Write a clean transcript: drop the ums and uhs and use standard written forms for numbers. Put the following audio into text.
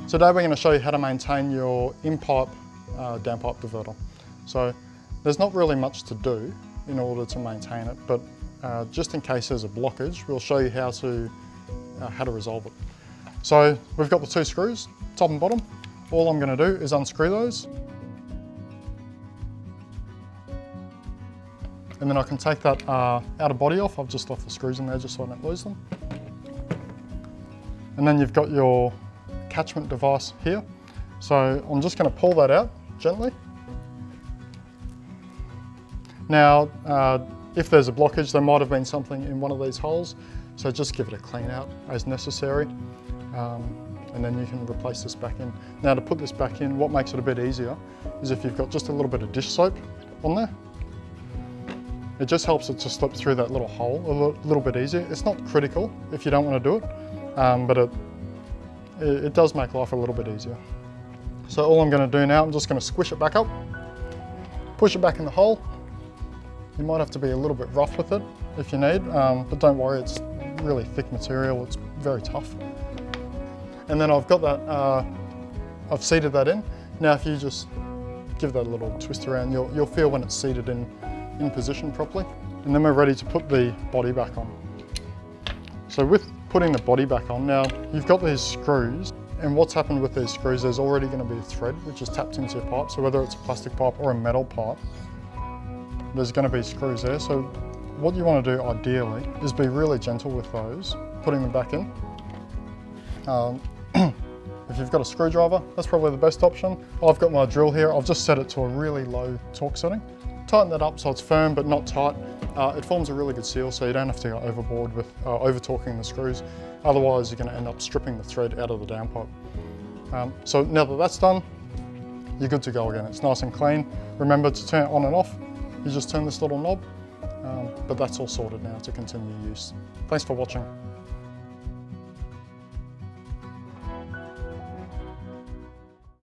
So today we're going to show you how to maintain your in-pipe downpipe diverter. So there's not really much to do in order to maintain it, but just in case there's a blockage, we'll show you how to resolve it. So we've got the two screws, top and bottom. All I'm going to do is unscrew those. And then I can take that outer body off. I've just left the screws in there just so I don't lose them. And then you've got your attachment device here. So I'm just going to pull that out gently. Now, if there's a blockage, there might have been something in one of these holes. So just give it a clean out as necessary. And then you can replace this back in. Now to put this back in, what makes it a bit easier is if you've got just a little bit of dish soap on there. It just helps it to slip through that little hole a little bit easier. It's not critical if you don't want to do it, but it does make life a little bit easier. So all I'm going to do now, I'm just going to squish it back up, push it back in the hole. You might have to be a little bit rough with it if you need, but don't worry, it's really thick material, it's very tough. And then I've got that, I've seated that in. Now if you just give that a little twist around, you'll feel when it's seated in position properly. And then we're ready to put the body back on. So with putting the body back on, now you've got these screws, and what's happened with these screws, there's already going to be a thread which is tapped into your pipe. So whether it's a plastic pipe or a metal pipe, there's going to be screws there. So what you want to do ideally is be really gentle with those, putting them back in. If you've got a screwdriver, that's probably the best option. I've got my drill here. I've just set it to a really low torque setting. Tighten that up so it's firm but not tight. It forms a really good seal, so you don't have to go overboard with over-torquing the screws. Otherwise, you're going to end up stripping the thread out of the downpipe. So now that that's done, you're good to go again. It's nice and clean. Remember to turn it on and off. You just turn this little knob, but that's all sorted now to continue use. Thanks for watching.